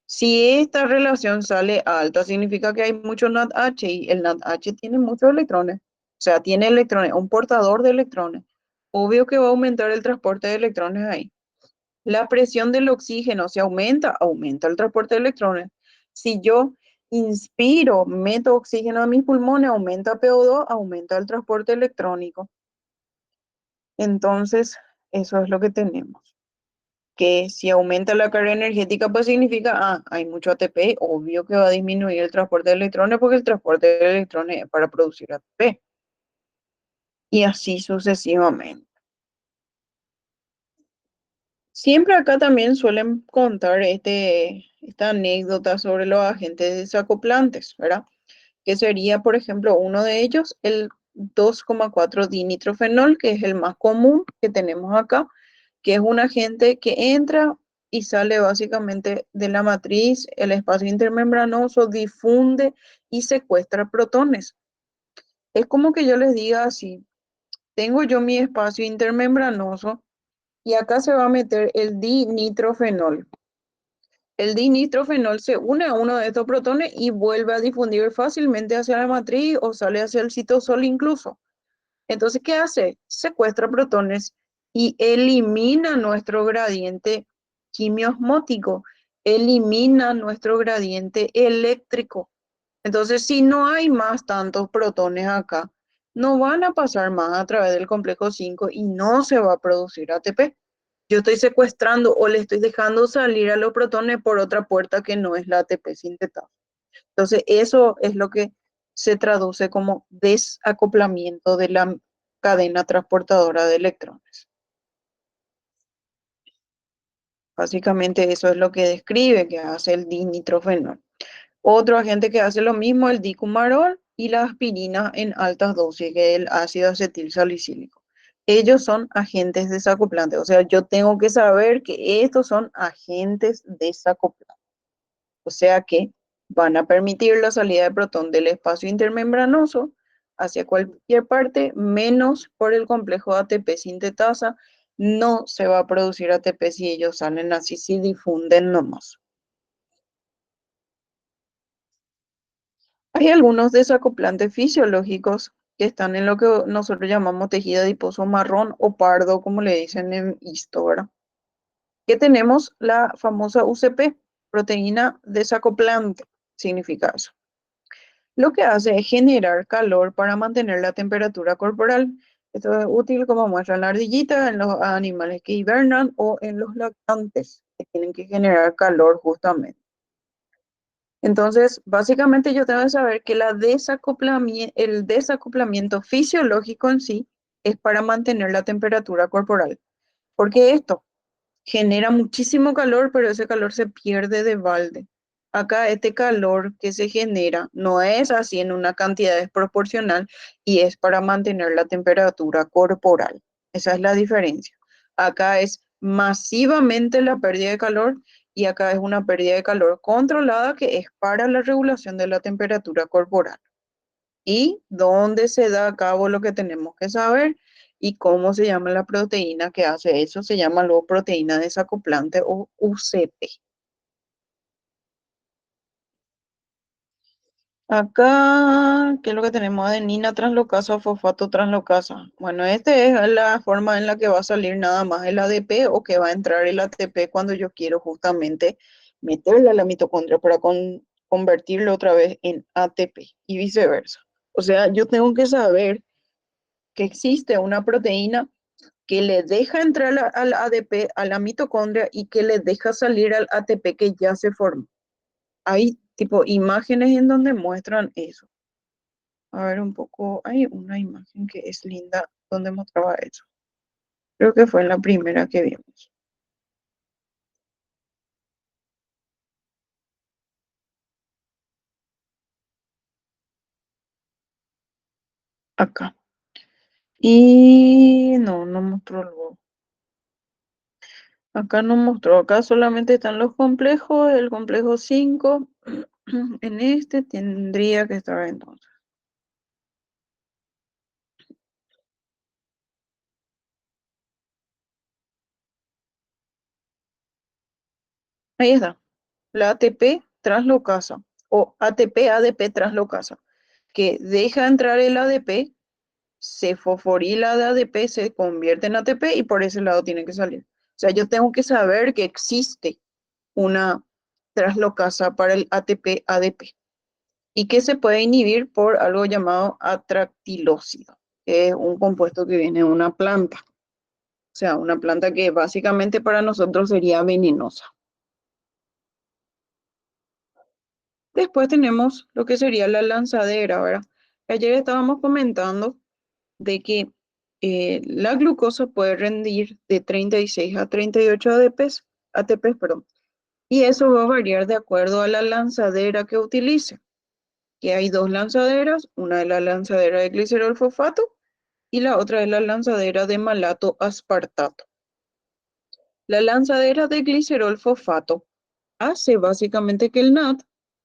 [SPEAKER 1] si esta relación sale alta, significa que hay mucho NADH y el NADH tiene muchos electrones, o sea, tiene electrones, un portador de electrones. Obvio que va a aumentar el transporte de electrones ahí. La presión del oxígeno se aumenta, aumenta el transporte de electrones. Si yo Inspiro, meto oxígeno a mis pulmones, aumenta PO2, aumenta el transporte electrónico. Entonces, eso es lo que tenemos. Que si aumenta la carga energética, pues significa, hay mucho ATP, obvio que va a disminuir el transporte de electrones porque el transporte de electrones es para producir ATP. Y así sucesivamente. Siempre acá también suelen contar esta anécdota sobre los agentes desacoplantes, ¿verdad? Que sería, por ejemplo, uno de ellos, el 2,4-dinitrofenol, que es el más común que tenemos acá, que es un agente que entra y sale básicamente de la matriz, el espacio intermembranoso, difunde y secuestra protones. Es como que yo les diga así, tengo yo mi espacio intermembranoso y acá se va a meter el dinitrofenol. El dinitrofenol se une a uno de estos protones y vuelve a difundir fácilmente hacia la matriz o sale hacia el citosol incluso. Entonces, ¿qué hace? Secuestra protones y elimina nuestro gradiente quimiosmótico, elimina nuestro gradiente eléctrico. Entonces, si no hay más tantos protones acá, no van a pasar más a través del complejo 5 y no se va a producir ATP. Yo estoy secuestrando o le estoy dejando salir a los protones por otra puerta que no es la ATP sintetasa. Entonces, eso es lo que se traduce como desacoplamiento de la cadena transportadora de electrones. Básicamente eso es lo que describe que hace el dinitrofenol. Otro agente que hace lo mismo, el dicumarol y la aspirina en altas dosis, que es el ácido acetil salicílico. Ellos son agentes desacoplantes, o sea, yo tengo que saber que estos son agentes desacoplantes. O sea que van a permitir la salida de protón del espacio intermembranoso hacia cualquier parte, menos por el complejo ATP sintetasa. No se va a producir ATP si ellos salen así, si difunden nomás. Hay algunos desacoplantes fisiológicos que están en lo que nosotros llamamos tejido adiposo marrón o pardo, como le dicen en histo, ¿verdad? Que tenemos la famosa UCP, proteína desacoplante, significa eso. Lo que hace es generar calor para mantener la temperatura corporal. Esto es útil como muestra en la ardillita, en los animales que hibernan o en los lactantes, que tienen que generar calor justamente. Entonces, básicamente yo tengo que saber que el desacoplamiento fisiológico en sí es para mantener la temperatura corporal. Porque esto genera muchísimo calor, pero ese calor se pierde de balde. Acá este calor que se genera no es así en una cantidad desproporcional y es para mantener la temperatura corporal. Esa es la diferencia. Acá es masivamente la pérdida de calor y acá es una pérdida de calor controlada que es para la regulación de la temperatura corporal. Y dónde se da a cabo lo que tenemos que saber y cómo se llama la proteína que hace eso, se llama luego proteína desacoplante o UCP. Acá, ¿qué es lo que tenemos? Adenina translocasa o fosfato translocasa. Bueno, esta es la forma en la que va a salir nada más el ADP o que va a entrar el ATP cuando yo quiero justamente meterle a la mitocondria para convertirlo otra vez en ATP y viceversa. O sea, yo tengo que saber que existe una proteína que le deja entrar al ADP, a la mitocondria, y que le deja salir al ATP que ya se formó. Hay tipo imágenes en donde muestran eso. A ver un poco, hay una imagen que es linda donde mostraba eso. Creo que fue en la primera que vimos. Acá. Y no, no mostró luego. Acá no mostró, acá solamente están los complejos, el complejo 5. En este tendría que estar entonces. Ahí está. La ATP translocasa o ATP-ADP translocasa, que deja entrar el ADP, se fosforila de ADP, se convierte en ATP y por ese lado tiene que salir. O sea, yo tengo que saber que existe una translocasa para el ATP-ADP. y que se puede inhibir por algo llamado atractilócido, que es un compuesto que viene de una planta. O sea, una planta que básicamente para nosotros sería venenosa. Después tenemos lo que sería la lanzadera, ¿verdad? Ayer estábamos comentando de que la glucosa puede rendir de 36 a 38 ATP, perdón, y eso va a variar de acuerdo a la lanzadera que utilice. Que hay dos lanzaderas, una es la lanzadera de glicerol fosfato y la otra es la lanzadera de malato aspartato. La lanzadera de glicerol fosfato hace básicamente que el NAD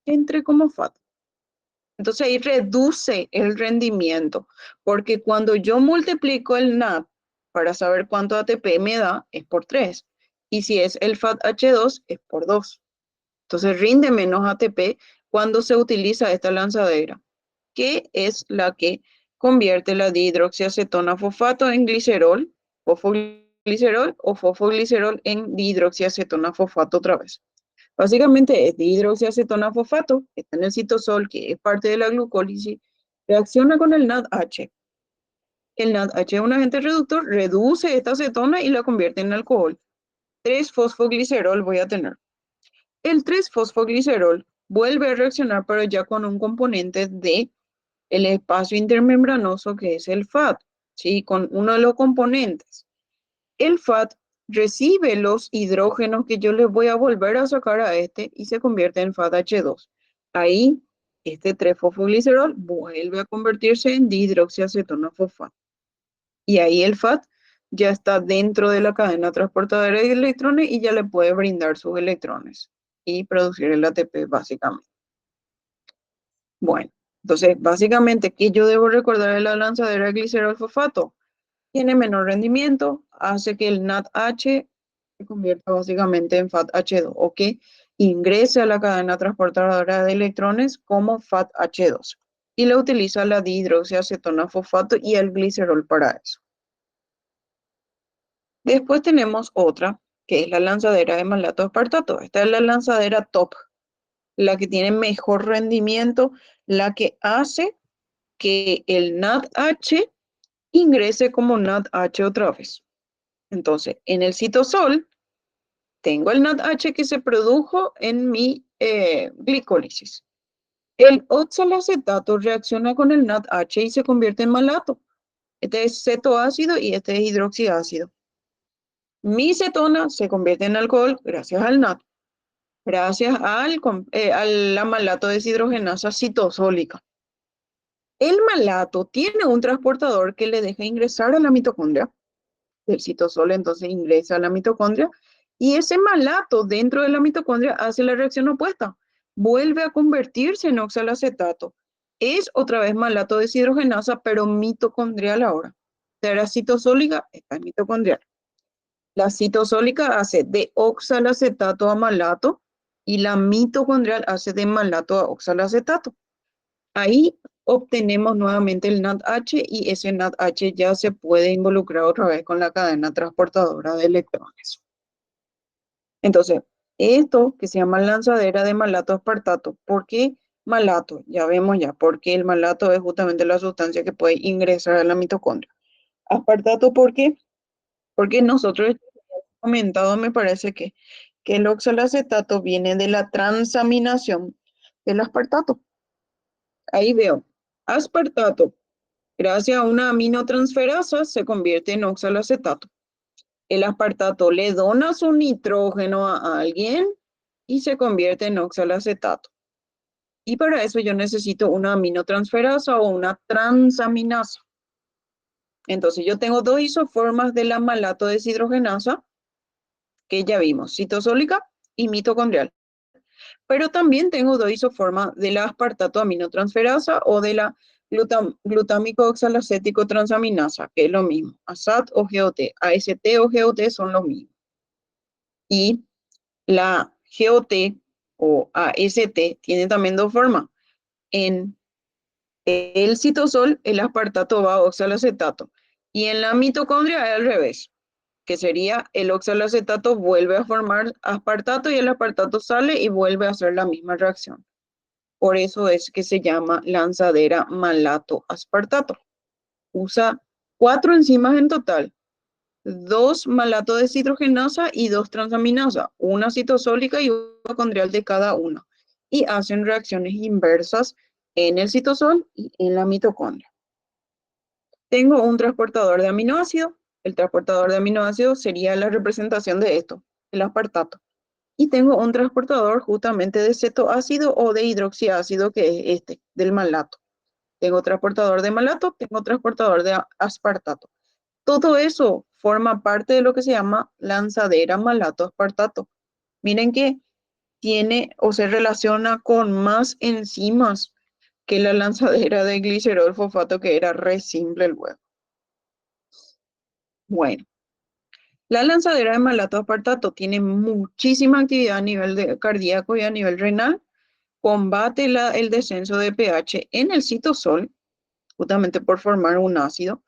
[SPEAKER 1] entre como FAT. Entonces ahí reduce el rendimiento, porque cuando yo multiplico el NAD para saber cuánto ATP me da, es por 3. Y si es el FAT-H2, es por 2. Entonces rinde menos ATP cuando se utiliza esta lanzadera, que es la que convierte la dihidroxiacetona fosfato en glicerol, fosfoglicerol o fosfoglicerol en dihidroxiacetona fosfato otra vez. Básicamente es dihidroxiacetona fosfato, que está en el citosol, que es parte de la glucólisis, reacciona con el NADH. El NADH es un agente reductor, reduce esta acetona y la convierte en alcohol. 3-fosfoglicerol voy a tener. El 3-fosfoglicerol vuelve a reaccionar, pero ya con un componente de el espacio intermembranoso que es el FAT, ¿sí? Con uno de los componentes. El FAT recibe los hidrógenos que yo le voy a volver a sacar a este y se convierte en FAT-H2. Ahí, este 3-fosfoglicerol vuelve a convertirse en dihidroxiacetona fosfato. Y ahí el FAT ya está dentro de la cadena transportadora de electrones y ya le puede brindar sus electrones y producir el ATP básicamente. Bueno, entonces básicamente, ¿qué yo debo recordar de la lanzadera de glicerol fosfato? Tiene menor rendimiento, hace que el NADH se convierta básicamente en FAT-H2 o que ingrese a la cadena transportadora de electrones como FAT-H2 y le utiliza la dihidroxiacetona fosfato y el glicerol para eso. Después tenemos otra, que es la lanzadera de malato aspartato. Esta es la lanzadera top, la que tiene mejor rendimiento, la que hace que el NADH ingrese como NADH otra vez. Entonces, en el citosol, tengo el NADH que se produjo en mi glicólisis. El oxalacetato reacciona con el NADH y se convierte en malato. Este es cetoácido y este es hidroxiácido. Mi cetona se convierte en alcohol gracias al NAD, gracias al amalato deshidrogenasa citosólica. El malato tiene un transportador que le deja ingresar a la mitocondria. El citosol entonces ingresa a la mitocondria y ese malato dentro de la mitocondria hace la reacción opuesta. Vuelve a convertirse en oxalacetato. Es otra vez malato deshidrogenasa, pero mitocondrial ahora. Era citosólica, esta es mitocondrial. La citosólica hace de oxalacetato a malato y la mitocondrial hace de malato a oxalacetato. Ahí obtenemos nuevamente el NADH y ese NADH ya se puede involucrar otra vez con la cadena transportadora de electrones. Entonces, esto que se llama lanzadera de malato aspartato, ¿por qué malato? Ya vemos ya, porque el malato es justamente la sustancia que puede ingresar a la mitocondria. Aspartato, ¿por qué? Porque nosotros hemos comentado, me parece que el oxalacetato viene de la transaminación del aspartato. Ahí veo, aspartato, gracias a una aminotransferasa, se convierte en oxalacetato. El aspartato le dona su nitrógeno a alguien y se convierte en oxalacetato. Y para eso yo necesito una aminotransferasa o una transaminasa. Entonces yo tengo dos isoformas de la malato deshidrogenasa que ya vimos, citosólica y mitocondrial. Pero también tengo dos isoformas de la aspartato aminotransferasa o de la glutámico oxalacético transaminasa, que es lo mismo, ASAT o GOT, AST o GOT son lo mismo. Y la GOT o AST tiene también dos formas. En el citosol, el aspartato va a oxalacetato. Y en la mitocondria es al revés, que sería el oxalacetato vuelve a formar aspartato y el aspartato sale y vuelve a hacer la misma reacción. Por eso es que se llama lanzadera malato-aspartato. Usa 4 enzimas en total, 2 malato deshidrogenasa y 2 transaminasa, una citosólica y una mitocondrial de cada una, y hacen reacciones inversas en el citosol y en la mitocondria. Tengo un transportador de aminoácidos. El transportador de aminoácidos sería la representación de esto, el aspartato. Y tengo un transportador justamente de cetoácido o de hidroxiácido, que es este, del malato. Tengo transportador de malato, tengo transportador de aspartato. Todo eso forma parte de lo que se llama lanzadera malato-aspartato. Miren que tiene o se relaciona con más enzimas que la lanzadera de glicerol fosfato, que era re simple el huevo. Bueno, la lanzadera de malato-aspartato tiene muchísima actividad a nivel cardíaco y a nivel renal. Combate el descenso de pH en el citosol, justamente por formar un ácido,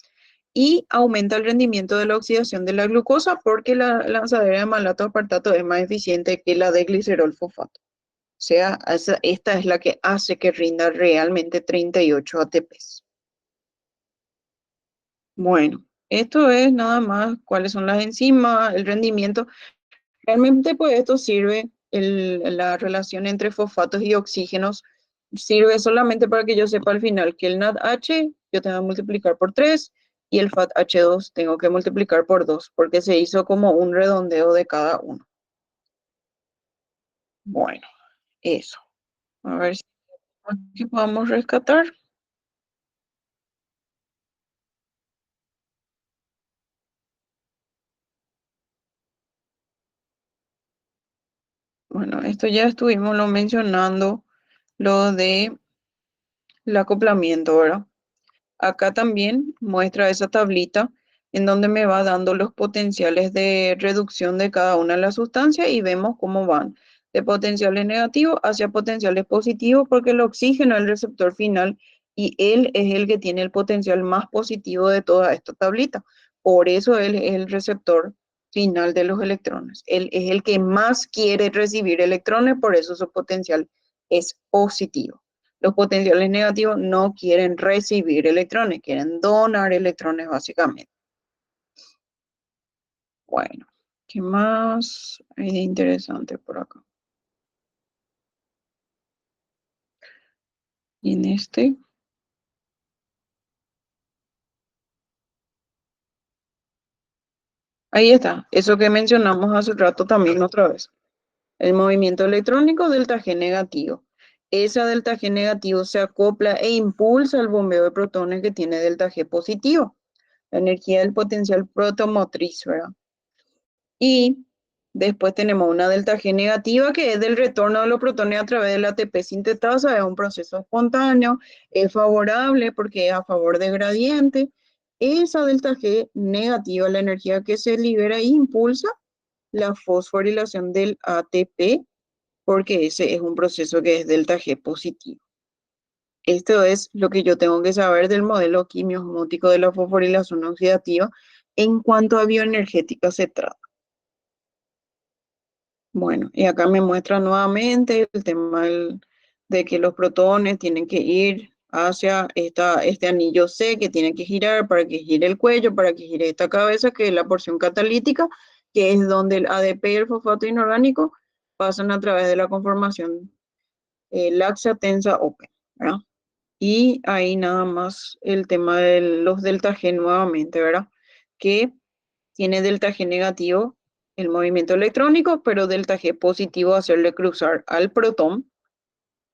[SPEAKER 1] y aumenta el rendimiento de la oxidación de la glucosa porque la lanzadera de malato-aspartato es más eficiente que la de glicerol fosfato. O sea, esta es la que hace que rinda realmente 38 ATPs. Bueno, esto es nada más cuáles son las enzimas, el rendimiento. Realmente, pues esto sirve, la relación entre fosfatos y oxígenos, sirve solamente para que yo sepa al final que el NADH yo tengo que multiplicar por 3 y el FATH2 tengo que multiplicar por 2, porque se hizo como un redondeo de cada uno. Bueno, eso. A ver si aquí podemos rescatar. Bueno, esto ya estuvimos lo mencionando, lo de el acoplamiento, ¿verdad? Acá también muestra esa tablita en donde me va dando los potenciales de reducción de cada una de las sustancias y vemos cómo van de potenciales negativos hacia potenciales positivos, porque el oxígeno es el receptor final y él es el que tiene el potencial más positivo de toda esta tablita. Por eso él es el receptor final de los electrones. Él es el que más quiere recibir electrones, por eso su potencial es positivo. Los potenciales negativos no quieren recibir electrones, quieren donar electrones básicamente. Bueno, ¿qué más hay de interesante por acá? Y en este, ahí está, eso que mencionamos hace rato también otra vez. El movimiento electrónico delta G negativo. Esa delta G negativo se acopla e impulsa el bombeo de protones que tiene delta G positivo. La energía del potencial protomotriz, ¿verdad? Y después tenemos una delta G negativa, que es del retorno de los protones a través del ATP sintetasa. Es un proceso espontáneo, es favorable porque es a favor de gradiente. Esa delta G negativa, la energía que se libera e impulsa la fosforilación del ATP, porque ese es un proceso que es delta G positivo. Esto es lo que yo tengo que saber del modelo quimiosmótico de la fosforilación oxidativa en cuanto a bioenergética se trata. Bueno, y acá me muestra nuevamente el tema de que los protones tienen que ir hacia este anillo C, que tiene que girar para que gire el cuello, para que gire esta cabeza, que es la porción catalítica, que es donde el ADP y el fosfato inorgánico pasan a través de la conformación laxa, tensa, open, ¿verdad? Y ahí nada más el tema de los delta G nuevamente, ¿verdad? Que tiene delta G negativo el movimiento electrónico, pero delta G positivo hacerle cruzar al protón.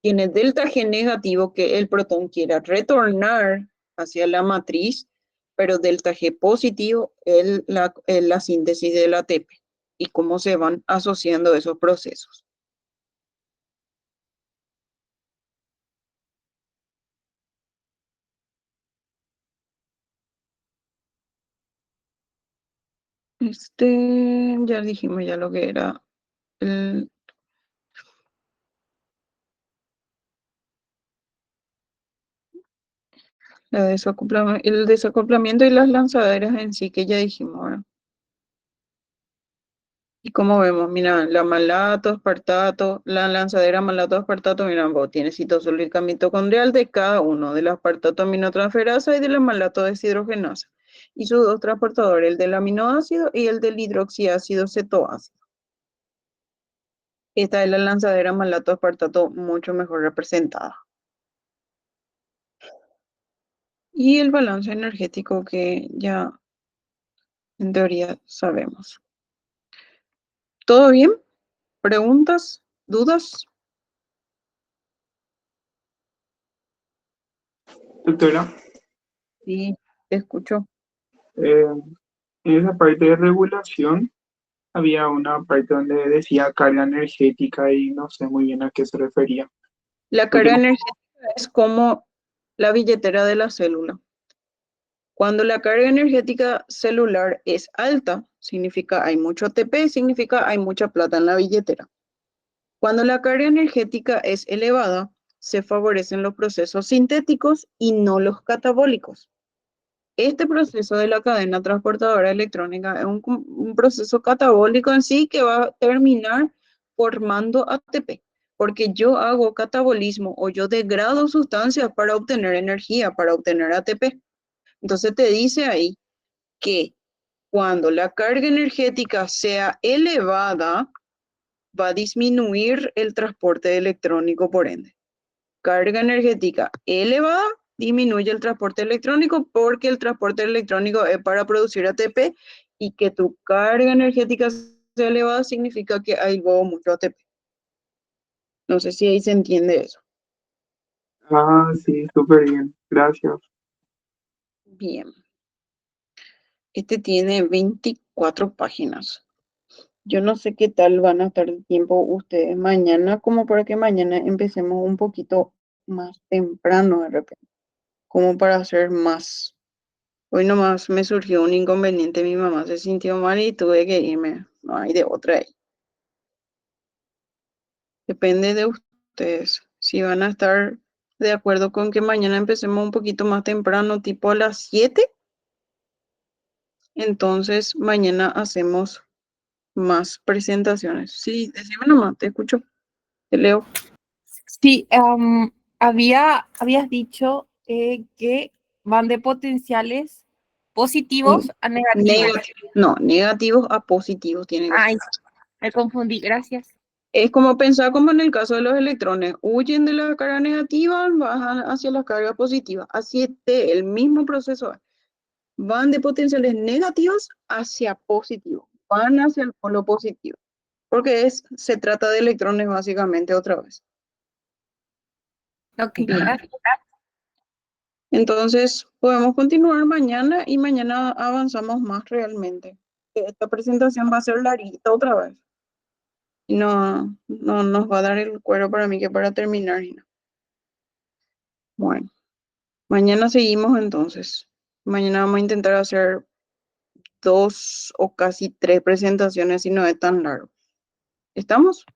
[SPEAKER 1] Tiene delta G negativo que el protón quiera retornar hacia la matriz, pero delta G positivo la síntesis del ATP y cómo se van asociando esos procesos. Ya dijimos ya lo que era el, el desacoplamiento y las lanzaderas en sí, que ya dijimos, ¿verdad? Y como vemos, mira, la malato, aspartato, la lanzadera malato, aspartato, mira, vos tiene citosólica mitocondrial de cada uno, del aspartato aminotransferasa y del malato deshidrogenasa. Y sus dos transportadores, el del aminoácido y el del hidroxiácido cetoácido. Esta es la lanzadera malato, aspartato mucho mejor representada. Y el balance energético que ya en teoría sabemos. ¿Todo bien? ¿Preguntas? ¿Dudas?
[SPEAKER 4] Doctora,
[SPEAKER 1] Sí, te escucho.
[SPEAKER 4] eh, en esa parte de regulación había una parte donde decía carga energética y no sé muy bien a qué se refería.
[SPEAKER 1] La
[SPEAKER 4] Porque
[SPEAKER 1] carga energética es como la billetera de la célula. Cuando la carga energética celular es alta, significa hay mucho ATP, significa hay mucha plata en la billetera. Cuando la carga energética es elevada, se favorecen los procesos sintéticos y no los catabólicos. Este proceso de la cadena transportadora electrónica es un proceso catabólico en sí que va a terminar formando ATP, porque yo hago catabolismo o yo degrado sustancias para obtener energía, para obtener ATP. Entonces te dice ahí que cuando la carga energética sea elevada, va a disminuir el transporte electrónico por ende. Carga energética elevada disminuye el transporte electrónico porque el transporte electrónico es para producir ATP y que tu carga energética sea elevada significa que hay luego mucho ATP. No sé si ahí se entiende eso.
[SPEAKER 4] Ah, sí, súper bien, gracias.
[SPEAKER 1] Bien. Este tiene 24 páginas. Yo no sé qué tal van a estar de tiempo ustedes mañana, como para que mañana empecemos un poquito más temprano de repente, como para hacer más. Hoy nomás me surgió un inconveniente, mi mamá se sintió mal y tuve que irme, no hay de otra ahí. Depende de ustedes, si van a estar de acuerdo con que mañana empecemos un poquito más temprano, tipo a las 7, entonces mañana hacemos más presentaciones. Sí, decime nomás, te escucho, te leo.
[SPEAKER 2] Sí, habías dicho que van de potenciales positivos a negativos.
[SPEAKER 1] No, negativos a positivos tiene que ser.
[SPEAKER 2] Ay, me confundí, gracias.
[SPEAKER 1] Es como pensar como en el caso de los electrones, huyen de la carga negativa, bajan hacia la carga positiva. Así es el mismo proceso. Van de potenciales negativos hacia positivos, van hacia el polo positivo, porque se trata de electrones básicamente otra vez.
[SPEAKER 2] Ok,
[SPEAKER 1] Bien,
[SPEAKER 2] gracias.
[SPEAKER 1] entonces podemos continuar mañana y mañana avanzamos más realmente. Esta presentación va a ser larguita otra vez. Y no nos va a dar el cuero para mí que para terminar. Y no. Bueno, mañana seguimos entonces. Mañana vamos a intentar hacer 2 o casi 3 presentaciones si no es tan largo. ¿Estamos?